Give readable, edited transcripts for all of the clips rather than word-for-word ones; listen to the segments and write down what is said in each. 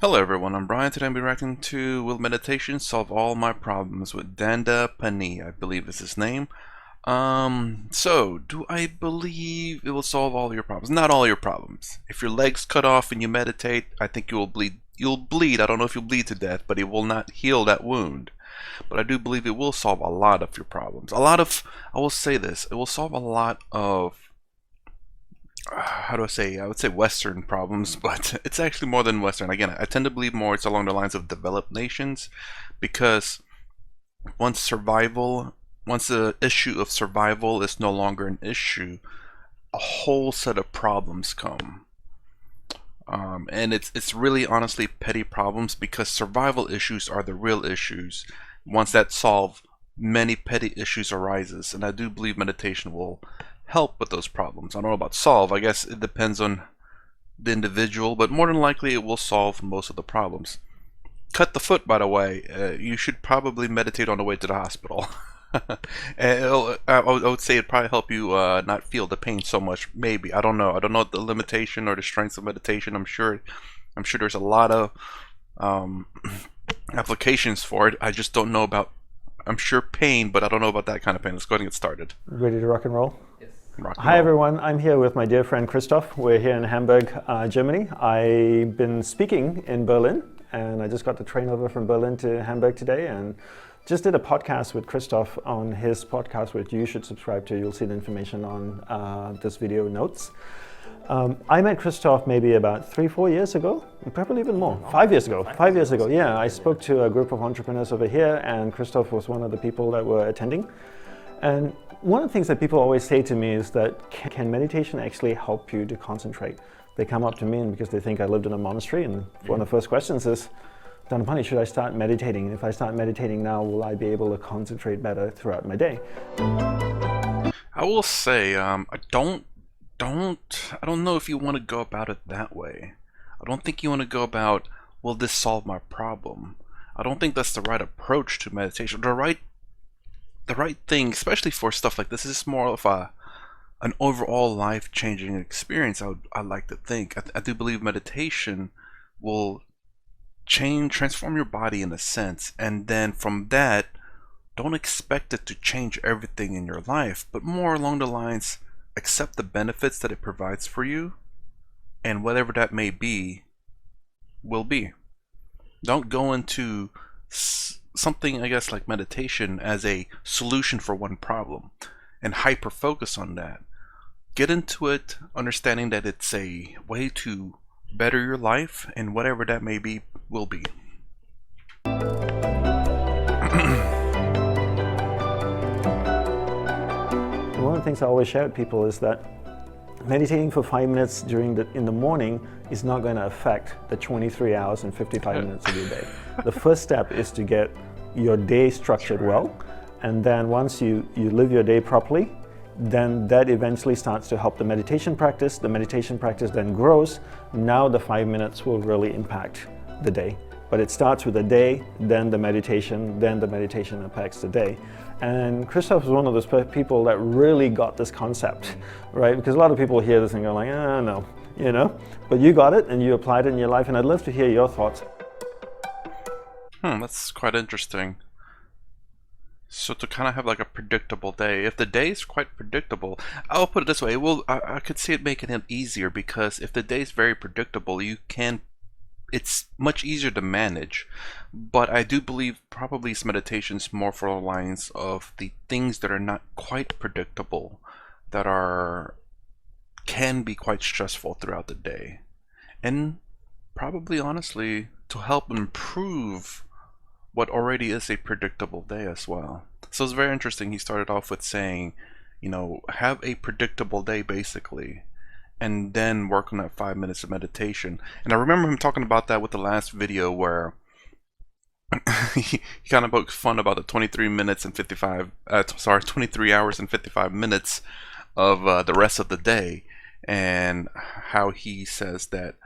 Hello everyone, I'm Brian. Today I'll be reacting to Will Meditation Solve All My Problems with Dandapani, I believe is his name. So do I believe it will solve all your problems? Not all your problems. If your leg's cut off and you meditate, I think you will bleed. You'll bleed. I don't know if you'll bleed to death, but it will not heal that wound. But I do believe it will solve a lot of your problems. I will say this, it will solve a lot of how do I say? I would say Western problems, but it's actually more than Western. Again, I tend to believe more it's along the lines of developed nations, because once the issue of survival is no longer an issue, a whole set of problems come. And it's really honestly petty problems, because survival issues are the real issues. Once that's solved, many petty issues arises, and I do believe meditation will help with those problems. I don't know about solve. I guess it depends on the individual, but more than likely it will solve most of the problems. Cut the foot, by the way. You should probably meditate on the way to the hospital. And I would say it'd probably help you not feel the pain so much. Maybe, I don't know. I don't know the limitation or the strengths of meditation. I'm sure there's a lot of applications for it. I just don't know about. I'm sure pain, but I don't know about that kind of pain. Let's go ahead and get started. Ready to rock and roll? Yes. Hi everyone, I'm here with my dear friend Christoph. We're here in Hamburg, Germany. I've been speaking in Berlin, and I just got the train over from Berlin to Hamburg today, and just did a podcast with Christoph on his podcast, which you should subscribe to. You'll see the information on this video notes. I met Christoph maybe about 3-4 years ago, probably even more. 5 years ago. 5 years ago, yeah. I spoke to a group of entrepreneurs over here, and Christoph was one of the people that were attending. And one of the things that people always say to me is that, can meditation actually help you to concentrate? They come up to me and because they think I lived in a monastery, and one of the first questions is, Dandapani, should I start meditating? If I start meditating now, will I be able to concentrate better throughout my day? I will say, I don't know if you want to go about it that way. I don't think you want to go about, will this solve my problem? I don't think that's the right approach to meditation. The right thing, especially for stuff like this, is more of an overall life-changing experience. I like to think. I do believe meditation will transform your body in a sense, and then from that, don't expect it to change everything in your life, but more along the lines, accept the benefits that it provides for you, and whatever that may be, will be. Don't go into something, I guess, like meditation as a solution for one problem and hyper focus on that. Get into it understanding that it's a way to better your life, and whatever that may be will be. One of the things I always share with people is that meditating for 5 minutes in the morning is not going to affect the 23 hours and 55 minutes of your day. The first step is to get your day structured well, and then once you live your day properly, then that eventually starts to help the meditation practice. The meditation practice then grows. Now the 5 minutes will really impact the day. But it starts with the day, then the meditation impacts the day. And Christoph is one of those people that really got this concept, right? Because a lot of people hear this and go like, no, you know? But you got it and you applied it in your life, and I'd love to hear your thoughts. That's quite interesting. So to kind of have like a predictable day, if the day is quite predictable, I'll put it this way, I could see it making it easier, because if the day is very predictable, it's much easier to manage. But I do believe probably meditation's more for the lines of the things that are not quite predictable, that can be quite stressful throughout the day, and probably honestly to help improve what already is a predictable day as well. So it's very interesting. He started off with saying, have a predictable day basically, and then work on that 5 minutes of meditation. And I remember him talking about that with the last video, where he kind of poked fun about the 23 hours and 55 minutes of the rest of the day, and how he says that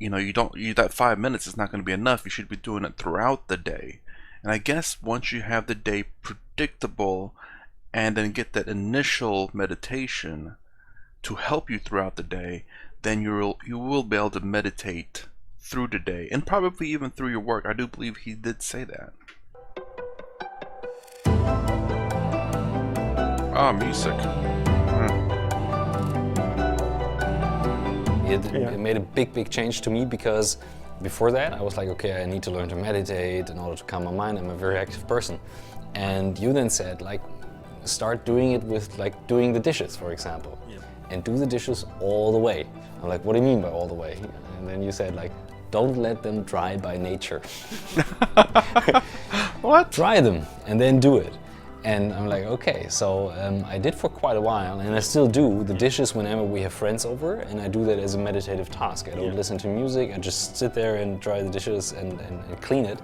that 5 minutes is not going to be enough. You should be doing it throughout the day. And I guess once you have the day predictable, and then get that initial meditation to help you throughout the day, then you will be able to meditate through the day, and probably even through your work. I do believe he did say that. Ah, music. It made a big change to me, because before that I was like, okay, I need to learn to meditate in order to calm my mind. I'm a very active person. And you then said, like, start doing it with, like, doing the dishes, for example. And do the dishes all the way. I'm like, what do you mean by all the way? And then you said, like, don't let them dry by nature. What? Try them and then do it. And I'm like, okay, so I did for quite a while, and I still do the dishes whenever we have friends over, and I do that as a meditative task. I don't listen to music, I just sit there and dry the dishes and clean it,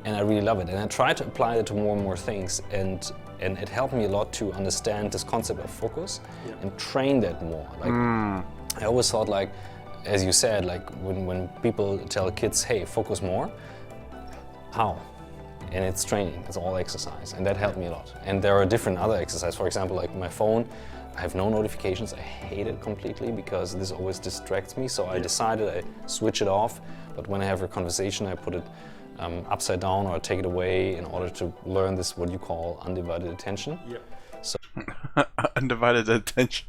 and I really love it. And I try to apply that to more and more things, and it helped me a lot to understand this concept of focus and train that more. Like, I always thought, like, as you said, like when people tell kids, hey, focus more, how? And it's training, it's all exercise, and that helped me a lot. And there are different other exercises. For example, like my phone, I have no notifications. I hate it completely because this always distracts me. So I decided I switch it off, but when I have a conversation, I put it upside down or take it away in order to learn this, what you call undivided attention. So Undivided attention.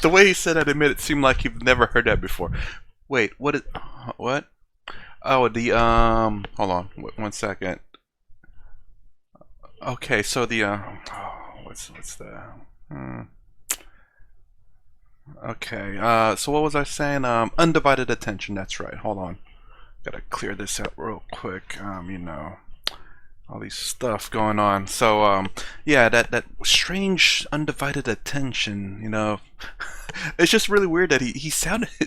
The way he said that, it seemed like you've never heard that before. Wait, what? Oh, the hold on, one second. Okay, so the what's the okay, so what was I saying? Undivided attention. That's right. Hold on, gotta clear this out real quick. You know, all these stuff going on. So yeah, that strange undivided attention. You know. It's just really weird that it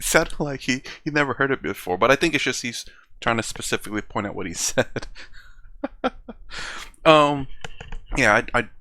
sounded like he never heard it before, but I think it's just he's trying to specifically point out what he said. Yeah,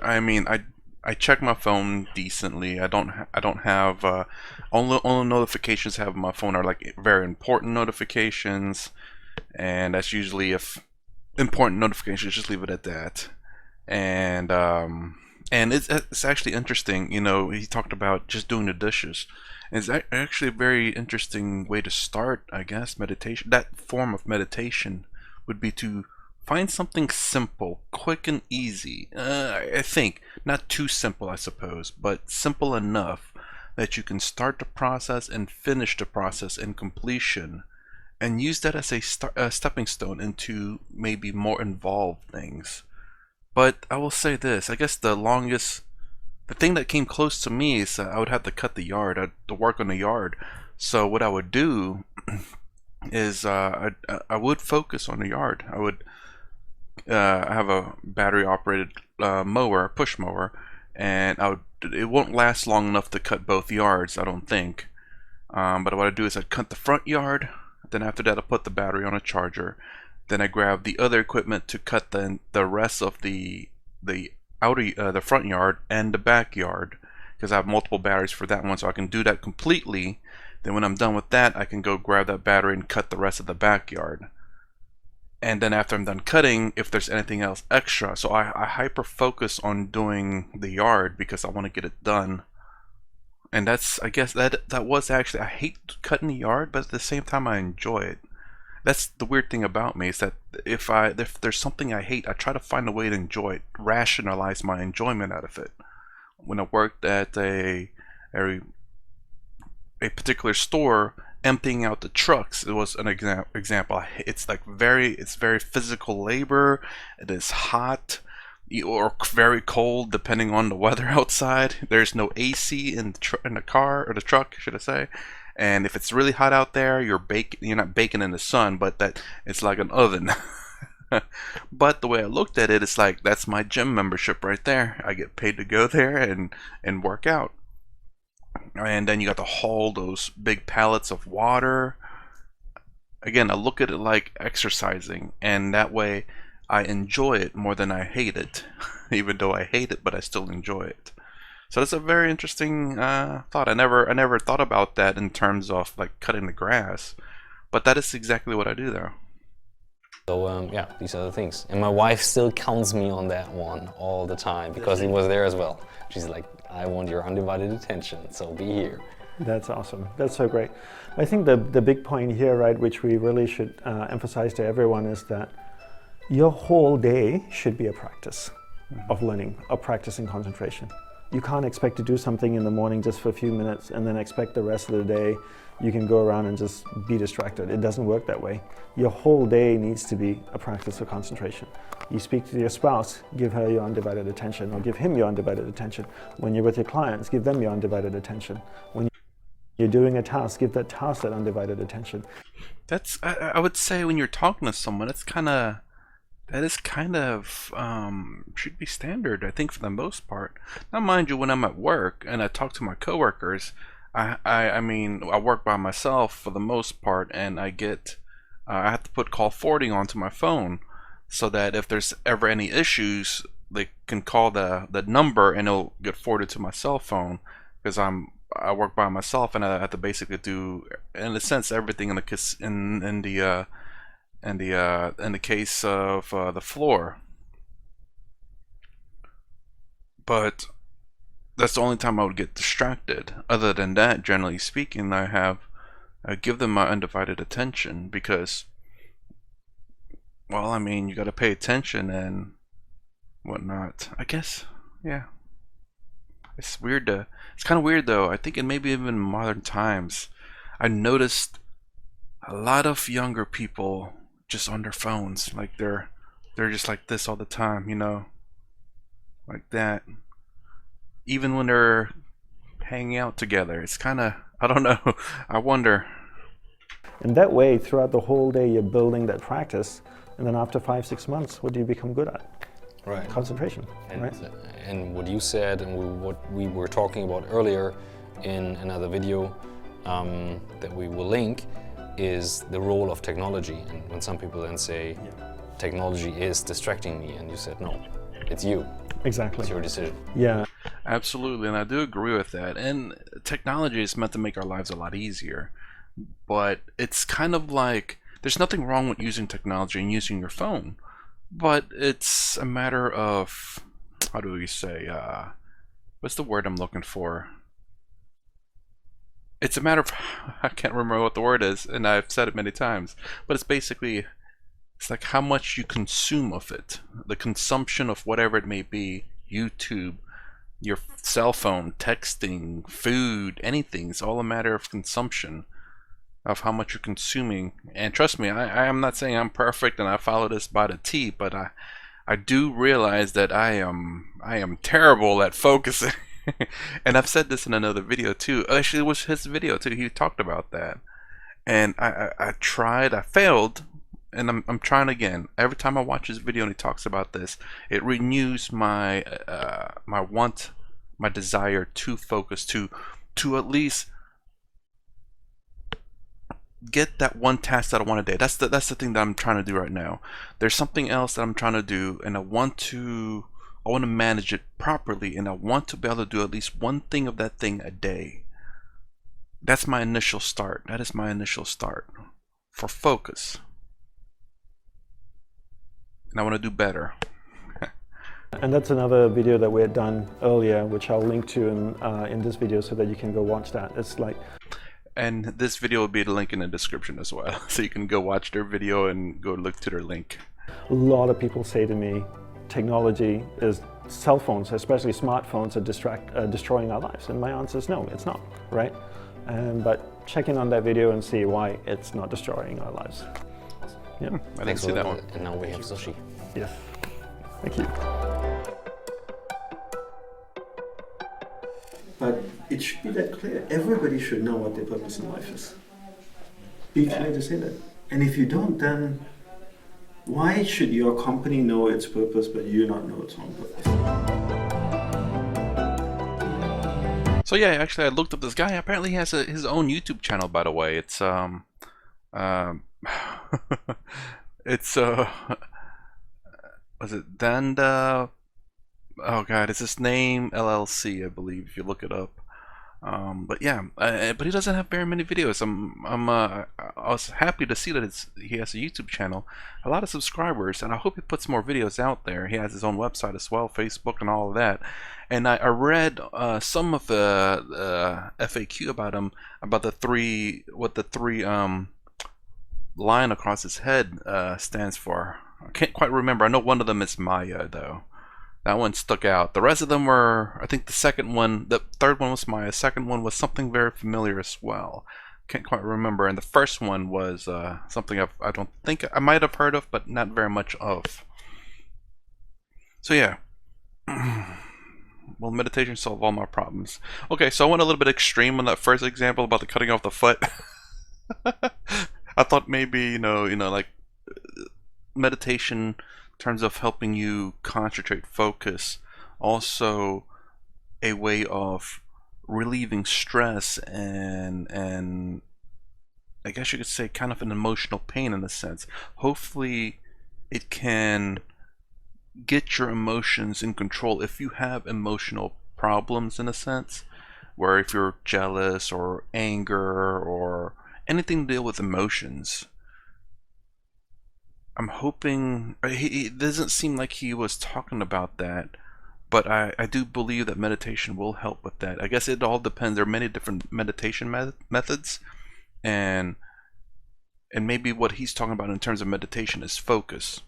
I mean I check my phone decently. I don't have only notifications I have on my phone are like very important notifications, and that's usually if important notifications, just leave it at that. And it's actually interesting, you know, he talked about just doing the dishes. It's actually a very interesting way to start, I guess, meditation. That form of meditation would be to find something simple, quick and easy. I think, not too simple, I suppose, but simple enough that you can start the process and finish the process in completion, and use that as a stepping stone into maybe more involved things. But I will say this, I guess the thing that came close to me is I would have to cut the yard, I had to work on the yard. So what I would do is I would focus on the yard. I would have a battery operated mower, push mower, and it won't last long enough to cut both yards, I don't think. But what I do is I cut the front yard, then after that I put the battery on a charger. Then I grab the other equipment to cut the rest of the front yard and the backyard, because I have multiple batteries for that one, so I can do that completely. Then when I'm done with that, I can go grab that battery and cut the rest of the backyard. And then after I'm done cutting, if there's anything else extra, so I hyper focus on doing the yard because I want to get it done. And I guess that was actually, I hate cutting the yard, but at the same time I enjoy it. That's the weird thing about me, is that if there's something I hate, I try to find a way to enjoy it, rationalize my enjoyment out of it. When I worked at a particular store, emptying out the trucks, it was an example. It's very physical labor. It is hot or very cold depending on the weather outside. There's no AC in the car, or the truck, should I say. And if it's really hot out there, you're not baking in the sun, but that it's like an oven. But the way I looked at it, it's like, that's my gym membership right there. I get paid to go there and work out. And then you got to haul those big pallets of water. Again, I look at it like exercising, and that way I enjoy it more than I hate it. Even though I hate it, but I still enjoy it. So that's a very interesting thought. I never thought about that in terms of like cutting the grass, but that is exactly what I do there. So yeah, these are the things. And my wife still counts me on that one all the time, because he was there as well. She's like, I want your undivided attention, so be here. That's awesome. That's so great. I think the big point here, right, which we really should emphasize to everyone is that your whole day should be a practice of learning, of practicing concentration. You can't expect to do something in the morning just for a few minutes and then expect the rest of the day you can go around and just be distracted. It doesn't work that way. Your whole day needs to be a practice of concentration. You speak to your spouse, give her your undivided attention, or give him your undivided attention. When you're with your clients, give them your undivided attention. When you're doing a task, give that task that undivided attention. That's, I would say when you're talking to someone, that is kind of should be standard, I think, for the most part. Now, mind you, when I'm at work and I talk to my coworkers, I mean, I work by myself for the most part, and I have to put call forwarding onto my phone so that if there's ever any issues, they can call the number and it'll get forwarded to my cell phone, because I work by myself and I have to basically do, in a sense, everything in the case of the floor. But that's the only time I would get distracted. Other than that, generally speaking, I give them my undivided attention, because, well, I mean, you got to pay attention and whatnot, I guess. Yeah, it's kind of weird though. I think in maybe even modern times, I noticed a lot of younger people just on their phones, like they're just like this all the time, like that. Even when they're hanging out together, it's kind of, I don't know. I wonder. And that way, throughout the whole day, you're building that practice, and then after 5-6 months, what do you become good at? Right. Concentration. And, right? and what you said and what we were talking about earlier in another video that we will link is the role of technology. And when some people then say, technology is distracting me, and you said, no, it's you. Exactly. It's your decision. Yeah. Absolutely, and I do agree with that. And technology is meant to make our lives a lot easier, but it's kind of like there's nothing wrong with using technology and using your phone, but it's a matter of, how do we say, what's the word I'm looking for? It's a matter of, I can't remember what the word is, and I've said it many times, but it's like how much you consume of it. The consumption of whatever it may be, YouTube, your cell phone, texting, food, anything. It's all a matter of consumption, of how much you're consuming. And trust me, I am not saying I'm perfect and I follow this by the T, but I do realize that I am terrible at focusing. And I've said this in another video too. Actually, it was his video too. He talked about that. And I tried, I failed, and I'm trying again. Every time I watch his video and he talks about this, it renews my my desire to focus, to at least get that one task that I want to do. That's the thing that I'm trying to do right now. There's something else that I'm trying to do, and I want to manage it properly, and I want to be able to do at least one thing of that thing a day. That's my initial start. That is my initial start for focus. And I want to do better. And that's another video that we had done earlier, which I'll link to in this video so that you can go watch that. It's like, and this video will be the link in the description as well, so you can go watch their video and go look to their link. a lot of people say to me, technology is, cell phones, especially smartphones, are destroying our lives. And my answer is no, it's not, right? But check in on that video and see why it's not destroying our lives. Yeah. I didn't see that one. And now we have sushi. Yes. Thank you. But it should be that clear. Everybody should know what their purpose in life is. Be clear to say that. And if you don't, then why should your company know its purpose but you not know its own purpose? So yeah, actually I looked up this guy. Apparently he has his own YouTube channel, by the way. It's it's was it Danda? Oh god, it's his name LLC, I believe, if you look it up. But yeah, but he doesn't have very many videos. I was happy to see that he has a YouTube channel, a lot of subscribers, and I hope he puts more videos out there. He has his own website as well, Facebook, and all of that. And I read some of the FAQ about him, about what the three line across his head stands for. I can't quite remember. I know one of them is Maya though. That one stuck out. The rest of them were, I think the third one was Maya. Second one was something very familiar as well. Can't quite remember. And the first one was something I don't think I might have heard of, but not very much of. So yeah. Will meditation solve all my problems? Okay, so I went a little bit extreme on that first example about the cutting off the foot. I thought maybe, like meditation in terms of helping you concentrate, focus, also a way of relieving stress and I guess you could say kind of an emotional pain in a sense. Hopefully it can get your emotions in control if you have emotional problems in a sense, where if you're jealous or anger or anything to deal with emotions. I'm hoping it doesn't seem like he was talking about that, but I do believe that meditation will help with that. I guess it all depends. There are many different meditation methods, and maybe what he's talking about in terms of meditation is focus.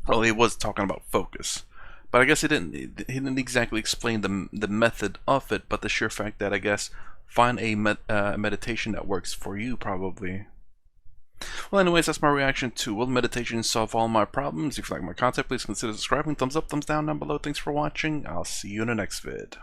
Well, he was talking about focus, but I guess he didn't exactly explain the method of it, but the sheer fact that I guess find a meditation that works for you probably. Well, anyways, that's my reaction to will meditation solve all my problems. If you like my content, please consider subscribing. Thumbs up, thumbs down below. Thanks for watching. I'll see you in the next vid.